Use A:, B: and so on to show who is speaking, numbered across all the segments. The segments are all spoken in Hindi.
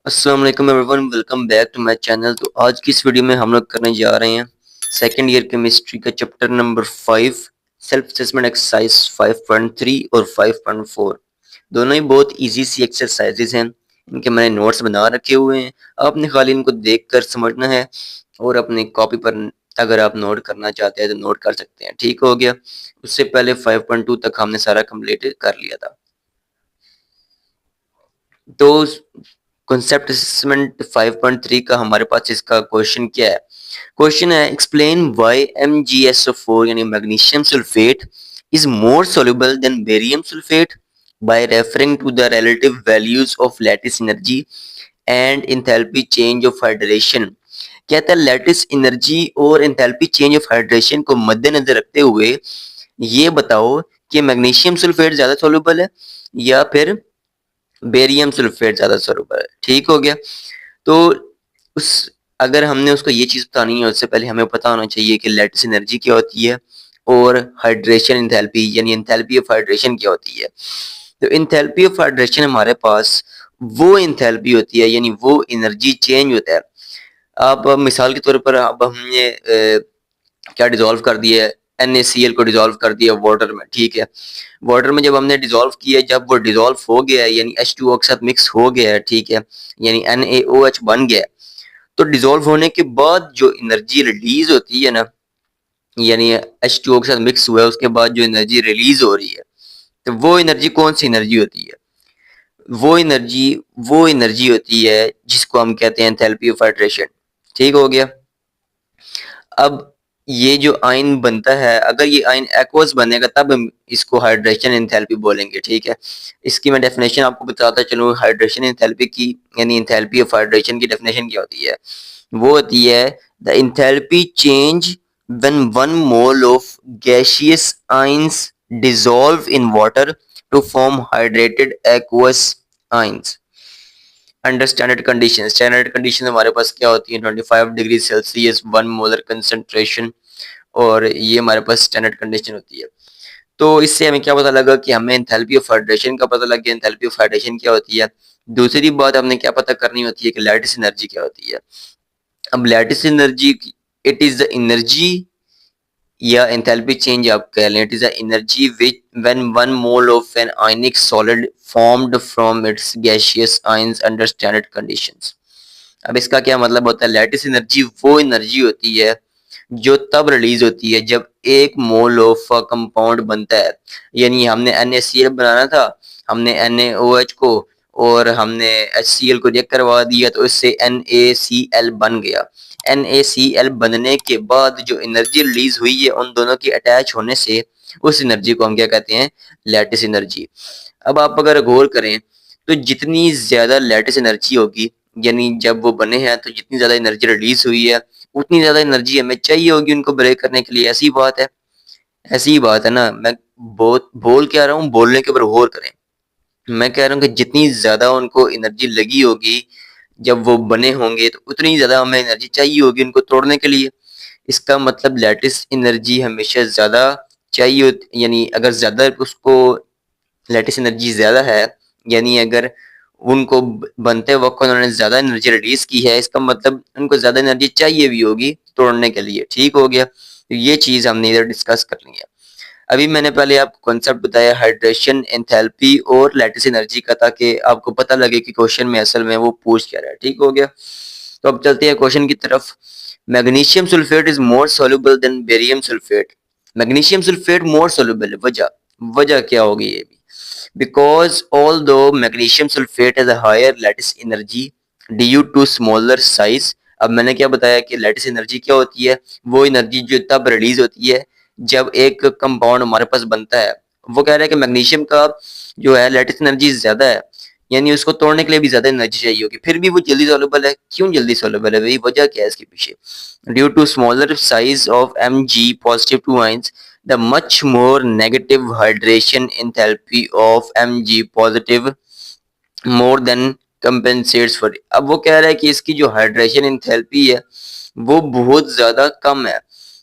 A: अस्सलाम वालेकुम everyone, welcome back to my channel. तो आज की इस वीडियो में हम लोग करने जा रहे हैं सेकंड ईयर केमिस्ट्री का chapter number 5 self assessment exercise 5.3 और 5.4। दोनों ही बहुत इजी सी एक्सरसाइजेज हैं। इनके मैंने नोट्स बना रखे हुए हैं, आपने खाली इनको देखकर समझना है और अपनी कॉपी पर अगर आप नोट करना चाहते हैं तो नोट कर सकते हैं। ठीक हो गया। उससे पहले 5.2 तक हमने सारा कंप्लीट कर लिया था। तो कॉन्सेप्ट असेसमेंट 5.3 का हमारे पास इसका क्वेश्चन क्या है। क्वेश्चन है एक्सप्लेन व्हाई MgSO4 यानी magnesium sulphate is more soluble than barium sulphate by referring to the relative values of lattice energy and enthalpy change of hydration। कहता है लैटिस एनर्जी और एंथैल्पी चेंज ऑफ हाइड्रेशन को मद्देनजर रखते हुए ये बताओ कि मैग्नीशियम सल्फेट ज्यादा soluble है या फिर बेरियम सल्फेट ज्यादा soluble है। ठीक हो गया। तो उस अगर हमने उसको ये चीज बतानी है उससे पहले हमें पता होना चाहिए कि लैटिस एनर्जी क्या होती है और हाइड्रेशन एंथैल्पी यानी एंथैल्पी ऑफ हाइड्रेशन क्या होती है। तो एंथैल्पी ऑफ हाइड्रेशन हमारे पास वो एंथैल्पी होती है यानी वो एनर्जी चेंज होता है। अब मिसाल के तौर पर अब हमने क्या डिजोल्व कर दिया है, NaCl को डिजोल्व कर दिया वाटर में। ठीक है, वाटर में जब हमने डिजोल्व किया, जब वो डिजोल्व हो गया है यानी H2O के साथ मिक्स हो गया है, ठीक है, यानी NaOH बन गया है, तो डिजोल्व होने के बाद जो एनर्जी रिलीज होती है ना, यानी H2O के साथ मिक्स हुआ है उसके बाद जो एनर्जी रिलीज हो रही है, तो वो एनर्जी कौन सी एनर्जी होती है? वो एनर्जी होती है जिसको हम कहते हैं एंथैल्पी ऑफ हाइड्रेशन। ठीक हो गया। अब ये जो आयन बनता है, अगर ये आयन एक्वस बनेगा तब हम इसको हाइड्रेशन एंथैल्पी बोलेंगे। ठीक है, इसकी मैं डेफिनेशन आपको बताता चलूँ। हाइड्रेशन एंथैल्पी की यानी एंथैल्पी ऑफ हाइड्रेशन की डेफिनेशन क्या होती है? वो होती है the enthalpy change when one mole of gaseous ions dissolve in water to form hydrated aqueous ions under standard condition. Standard condition हमारे पास क्या होती है? 25 डिग्री सेल्सियस 1 मोलर कंसंट्रेशन, और ये हमारे पास स्टैंडर्ड कंडीशन होती है। तो इससे हमें क्या पता लगा कि हमें एंथैल्पी ऑफ हाइड्रेशन का पता लग गया। एंथैल्पी ऑफ हाइड्रेशन क्या होती है? दूसरी बात हमने क्या पता करनी होती है कि लैटिस एनर्जी क्या होती है। अब lattice energy, it is the energy या एंथैल्पी चेंज आप कह लें, it is the energy which when one mole of an ionic solid formed from its gaseous ions under standard conditions. अब इसका क्या मतलब होता है? लैटिस एनर्जी वो एनर्जी होती है जो तब रिलीज होती है जब एक मोल ऑफ कंपाउंड बनता है, यानी हमने NaCl बनाना था, हमने NaOH को और हमने HCl को रिएक्ट करवा दिया तो इससे NaCl बन गया। NaCl बनने के बाद जो एनर्जी रिलीज हुई है उन दोनों की अटैच होने से, उस एनर्जी को हम क्या कहते हैं? Lattice energy. अब आप अगर गौर करें तो जितनी ज्यादा लैटिस एनर्जी होगी, यानी जब वो बने हैं तो जितनी ज्यादा एनर्जी रिलीज हुई है उतनी ज्यादा एनर्जी हमें चाहिए होगी उनको ब्रेक करने के लिए। ऐसी बात है, ऐसी ही बात है ना। मैं बहुत बोल क्या रहा हूँ, बोलने के ऊपर गौर करें। मैं कह रहा हूँ कि जितनी ज्यादा उनको एनर्जी लगी होगी जब वो बने होंगे तो उतनी ज्यादा हमें एनर्जी चाहिए होगी उनको तोड़ने के लिए। इसका मतलब लैटिस एनर्जी हमेशा ज्यादा चाहिए होती, यानी अगर ज्यादा उसको लैटिस एनर्जी ज्यादा है, यानी अगर उनको बनते वक्त उन्होंने ज्यादा एनर्जी रिलीज की है, इसका मतलब उनको ज्यादा एनर्जी चाहिए भी होगी तोड़ने के लिए। ठीक हो गया। तो ये चीज हमने इधर डिस्कस कर ली है। अभी मैंने पहले आपको कॉन्सेप्ट बताया हाइड्रेशन, एंथैल्पी और लैटिस एनर्जी का, ताकि आपको पता लगे कि क्वेश्चन में असल में वो पूछ क्या रहा है। ठीक हो गया। तो अब चलते हैं क्वेश्चन की तरफ। Magnesium sulphate is more soluble than barium sulphate. Magnesium sulphate more soluble है, वजह वजह क्या होगी ये भी? Because although magnesium sulfate has a higher lattice energy due to smaller size। अब मैंने क्या बताया कि लैटिस एनर्जी क्या होती है? वो एनर्जी जो तब रिलीज होती है जब एक कंपाउंड हमारे पास बनता है। वो कह रहा है कि मैग्नीशियम का जो है लैटिस एनर्जी ज्यादा है, यानी उसको तोड़ने के लिए भी ज्यादा एनर्जी चाहिए होगी, फिर भी वो जल्दी सोलेबल है। क्यों जल्दी सोलेबल है भाई? वजह क्या है इसके पीछे? Due to smaller size of Mg positive two ions, the much more negative hydration enthalpy of Mg positive more than compensates for it। अब वो कह रहा है कि इसकी जो हाइड्रेशन एंथैल्पी है वो बहुत ज्यादा कम है,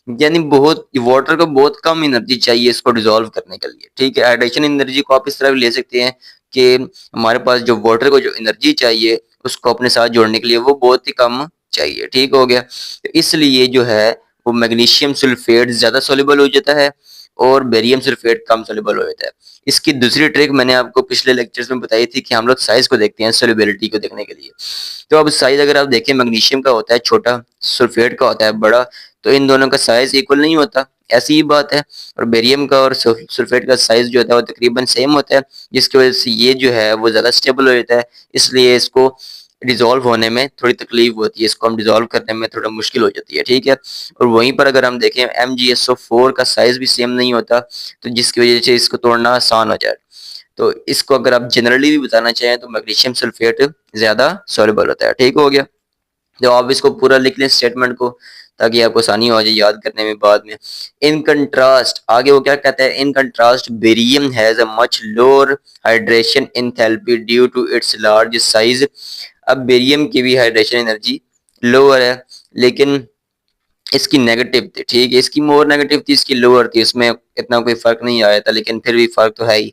A: यानी बहुत वाटर को बहुत कम एनर्जी चाहिए इसको डिसॉल्व करने के लिए। ठीक है, हाइड्रेशन एनर्जी को आप इस तरह भी ले सकते हैं, कि हमारे पास जो वाटर को जो एनर्जी चाहिए उसको अपने साथ जोड़ने के लिए वो बहुत ही कम चाहिए। ठीक हो गया। तो इसलिए जो है वो मैग्नीशियम सल्फेट ज्यादा सोल्यूबल हो जाता है और बेरियम सल्फेट कम सोल्यूबल हो जाता है। इसकी दूसरी ट्रिक मैंने आपको पिछले लेक्चर्स में बताई थी कि हम लोग साइज को देखते हैं सोल्यूबिलिटी को देखने के लिए। तो अब साइज अगर आप देखें, मैग्नीशियम का होता है छोटा, सल्फेट का होता है बड़ा, तो इन दोनों का साइज इक्वल नहीं होता, ऐसी ही बात है। और बेरियम का और सल्फेट का साइज जो होता है वो तकरीबन सेम होता है, जिसकी वजह से ये जो है वो ज्यादा स्टेबल हो जाता है, इसलिए इसको डिजोल्व होने में थोड़ी तकलीफ होती है, इसको हम डिजोल्व करने में थोड़ा मुश्किल हो जाती है। ठीक है। और वहीं पर अगर हम देखें MgSO4 का साइज भी सेम नहीं होता, तो जिसकी वजह से इसको तोड़ना आसान हो जाए। तो इसको अगर आप जनरली भी बताना चाहें तो मैग्नीशियम सल्फेट ज्यादा सॉल्युबल होता है। ठीक हो गया। तो आप इसको पूरा लिख लें स्टेटमेंट को, ताकि आपको आसानी हो जाए याद करने में बाद में। इन कंट्रास्ट आगे वो क्या कहता है, in contrast barium has a much lower hydration enthalpy due to its large size. अब बेरियम की भी हाइड्रेशन एनर्जी लोअर है, लेकिन इसकी नेगेटिव थी। ठीक है, इसकी मोर नेगेटिव थी, इसकी लोअर थी, इसमें इतना कोई फर्क नहीं आया था, लेकिन फिर भी फर्क तो है ही।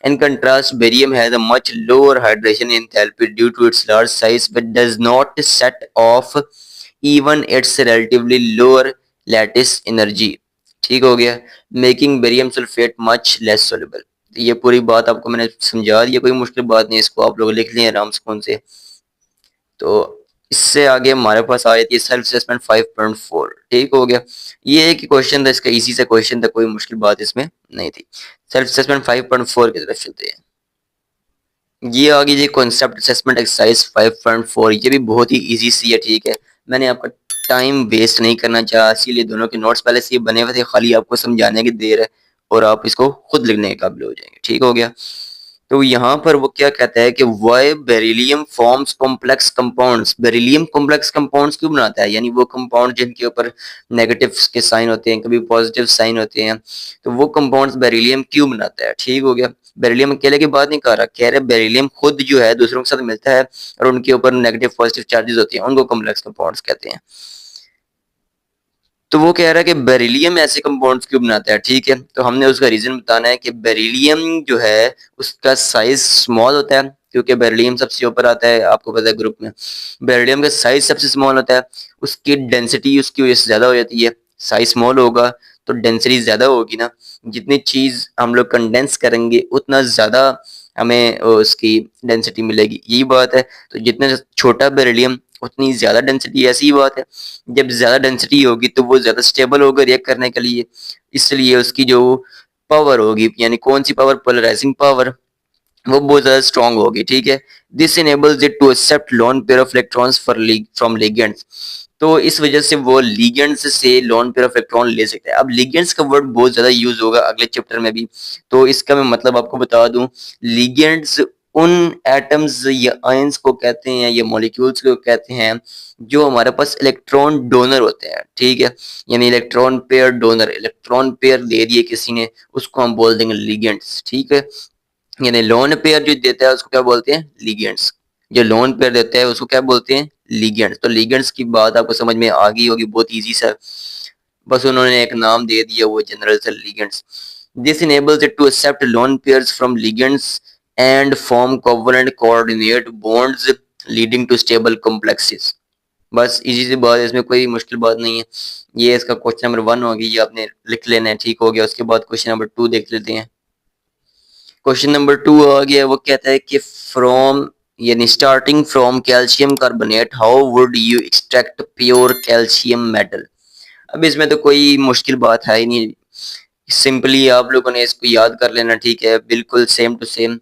A: In contrast barium has a much lower hydration enthalpy due to its large size but does not set off even its relatively lower lattice energy. ठीक हो गया। Making barium sulphate much less soluble. ये पूरी बात आपको मैंने समझा दी, कोई मुश्किल बात नहीं, इसको आप लोग लिख लें आराम सुकून से। तो इससे आगे हमारे पास आ जाती है सेल्फ असेसमेंट 5.4। ठीक हो गया। ये एक क्वेश्चन था, इसका इजी सा क्वेश्चन था, कोई मुश्किल बात इसमें नहीं थी। सेल्फ असेसमेंट 5.4 की तरफ चलते हैं। ये आ गई जी कॉन्सेप्ट असेसमेंट एक्सरसाइज 5.4। ये भी बहुत ही इजी सी है। ठीक है, मैंने आपका टाइम वेस्ट नहीं करना चाहा, इसीलिए दोनों के नोट्स पहले से बने हुए थे, खाली आपको समझाने की देर है और आप इसको खुद लिखने के काबिल हो जाएंगे। ठीक हो गया। तो यहाँ पर वो क्या कहता है कि why beryllium forms complex compounds. Beryllium complex compounds क्यों बनाता है, यानी वो कंपाउंड जिनके ऊपर नेगेटिव के साइन होते हैं, कभी पॉजिटिव साइन होते हैं, तो वो कंपाउंड्स बेरिलियम क्यों बनाता है। ठीक हो गया। बेरिलियम अकेले की बात नहीं कर रहा, कह रहे बेरिलियम खुद जो है दूसरों के साथ मिलता है और उनके ऊपर नेगेटिव पॉजिटिव चार्जेस होते हैं, उनको कॉम्प्लेक्स कंपाउंड्स कहते हैं। तो वो कह रहा है कि बेरिलियम ऐसे कंपाउंड्स क्यों बनाता है। ठीक है, तो हमने उसका रीजन बताना है कि बेरिलियम जो है उसका साइज स्मॉल होता है, क्योंकि बेरिलियम सबसे ऊपर आता है, आपको पता है ग्रुप में। बेरिलियम का साइज सबसे स्मॉल होता है, उसकी डेंसिटी उसकी वजह से ज्यादा हो जाती है। साइज स्मॉल होगा तो डेंसिटी ज्यादा होगी ना, जितनी चीज हम लोग कंडेंस करेंगे उतना ज्यादा हमें उसकी डेंसिटी मिलेगी, यही बात है। तो जितना छोटा बेरिलियम उतनी ज्यादा डेंसिटी, ऐसी ही बात है। जब ज्यादा डेंसिटी होगी तो वो ज्यादा स्टेबल होगा रिएक्ट करने के लिए, इसलिए उसकी जो पावर होगी, यानी कौन सी पावर, पोलराइजिंग पावर, वो बहुत ज्यादा स्ट्रांग होगी। ठीक है। This enables it to accept lone pair of electrons from ligands. तो इस वजह से वो लिगेंड्स से लोन पेयर ऑफ इलेक्ट्रॉन ले सकते हैं। अब लिगेंड्स का वर्ड बहुत ज्यादा यूज होगा अगले चैप्टर में भी, तो इसका मैं मतलब आपको बता दूं। लिगेंड्स उन एटम्स या आयंस को कहते हैं या मॉलिक्यूल्स को कहते हैं जो हमारे पास इलेक्ट्रॉन डोनर होते हैं। ठीक है, यानी electron pair donor, electron pair दे दिए किसी ने, उसको हम बोल देंगे लिगेंड्स। ठीक है, यानी लोन पेयर जो देता है उसको क्या बोलते हैं, लिगेंड्स। जो लोन पेयर देता है उसको क्या बोलते हैं, लिगेंड्स। तो लिगेंड्स की बात आपको समझ में आ गई होगी, बहुत इजी सा, बस उन्होंने एक नाम दे दिया, वो जनरल से ligands. This enables it to accept lone pairs from ligands and form covalent coordinate bonds leading to stable complexes. बस इजी सी बात है, इसमें कोई मुश्किल बात नहीं है। ये इसका क्वेश्चन नंबर 1 होगी, ये आपने लिख लेना है। ठीक हो गया। उसके बाद क्वेश्चन नंबर 2 देख लेते हैं। क्वेश्चन नंबर 2 आ गया, वो कहता है कि फ्रॉम, यानी starting from calcium carbonate how would you extract pure calcium metal. अब इसमें तो कोई मुश्किल बात है ही नहीं, सिंपली आप लोगों ने इसको याद कर लेना। ठीक है, बिल्कुल सेम टू सेम,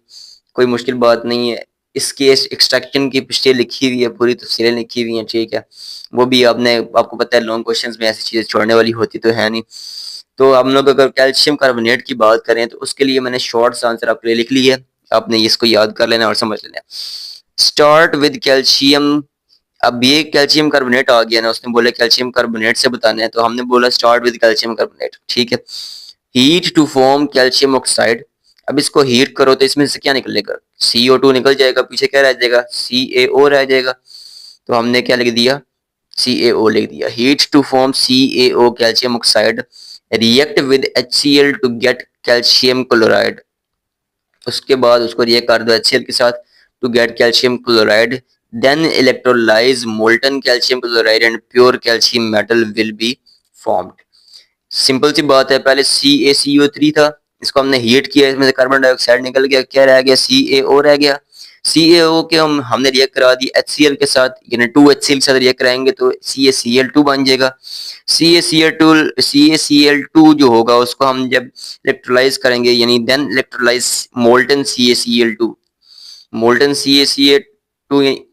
A: कोई मुश्किल बात नहीं है। इसके एक्सट्रैक्शन की पिछले लिखी हुई है, पूरी तफसीलें लिखी हुई हैं। ठीक है, वो भी आपने, आपको पता है लॉन्ग क्वेश्चंस में ऐसी चीजें छोड़ने वाली होती तो है नहीं। तो हम लोग अगर कैल्शियम कार्बोनेट की बात करें तो उसके लिए मैंने शॉर्ट आंसर आपके लिए लिख लिया है, आपने इसको याद कर लेना और समझ लेना। Start with calcium. अब ये कैल्शियम कार्बोनेट आ गया ना, उसने बोला कैल्शियम कार्बोनेट से बताना है, तो हमने बोला स्टार्ट विद कैल्शियम कार्बोनेट। ठीक है, heat to form calcium oxide. अब इसको हीट करो तो इसमें से क्या निकलेगा, CO2 निकल जाएगा, पीछे क्या रह जाएगा, CaO रह जाएगा। तो हमने क्या लिख दिया, CaO लिख दिया। Heat to form CaO calcium oxide, react with HCl to get calcium chloride. उसके बाद उसको रिएक्ट कर दो HCl के साथ to get calcium chloride, then electrolyse molten calcium chloride and pure calcium metal will be formed. Simple सी बात है, पहले CaCO3 था, इसको हमने हीट किया, इसमें से कार्बन डाइऑक्साइड निकल गया, क्या रह गया, CaO रह गया। CaO के हमने रिएक्ट करा दी HCl के साथ, यानी 2HCl के साथ रिएक्ट कराएंगे तो CaCl2 बन जाएगा। CaCl2 जो होगा उसको हम जब इलेक्ट्रोलाइज करेंगे, यानी then electrolyse molten CaCl2। Molten CaCl2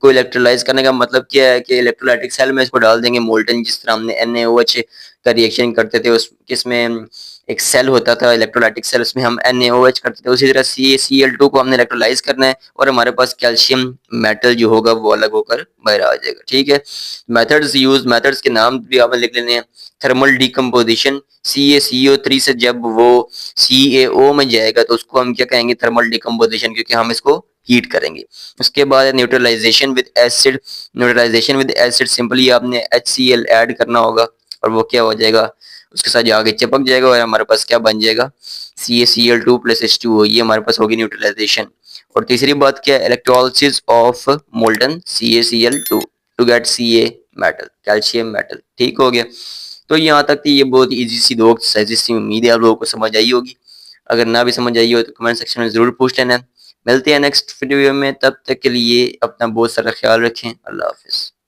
A: को इलेक्ट्रोलाइज करने का मतलब क्या है कि इलेक्ट्रोलाइटिक सेल में इसको डाल देंगे मोल्टन, जिस तरह हमने NaOH का रिएक्शन करते थे उस किसमें एक सेल होता था इलेक्ट्रोलाइटिक सेल, उसमें हम NaOH करते थे, उसी तरह CaCl2 को हमने इलेक्ट्रोलाइज करना है और हमारे पास कैल्शियम मेटल जो होगा वो अलग होकर बाहर आ जाएगा। ठीक है, मेथड्स यूज, मेथड्स के नाम भी आपने लिख लेने हैं। थर्मल डिकम्पोजिशन, CaCO3 से जब वो CaO में जाएगा तो उसको हम क्या कहेंगे, थर्मल डिकम्पोजिशन, क्योंकि हम इसको हीट करेंगे। उसके बाद neutralisation with acid, neutralisation with acid simply आपने HCl ऐड करना होगा और वो क्या हो जाएगा, उसके साथ आगे चिपक जाएगा और हमारे पास क्या बन जाएगा, CaCl2 प्लस H2O, ये हमारे पास होगी न्यूट्रलाइजेशन। और तीसरी बात क्या है, electrolysis of molten CaCl2 to get Ca metal, calcium metal. ठीक हो गया। तो यहाँ तक थी, ये बहुत इजी सी दो एक्सरसाइजेस थी, उम्मीद है आप लोगों को समझ आई होगी। अगर ना भी समझ आई हो तो कमेंट सेक्शन में जरूर पूछ लेना। मिलते हैं नेक्स्ट वीडियो में, तब तक के लिए अपना बहुत सारा ख्याल रखें। अल्लाह हाफिज़।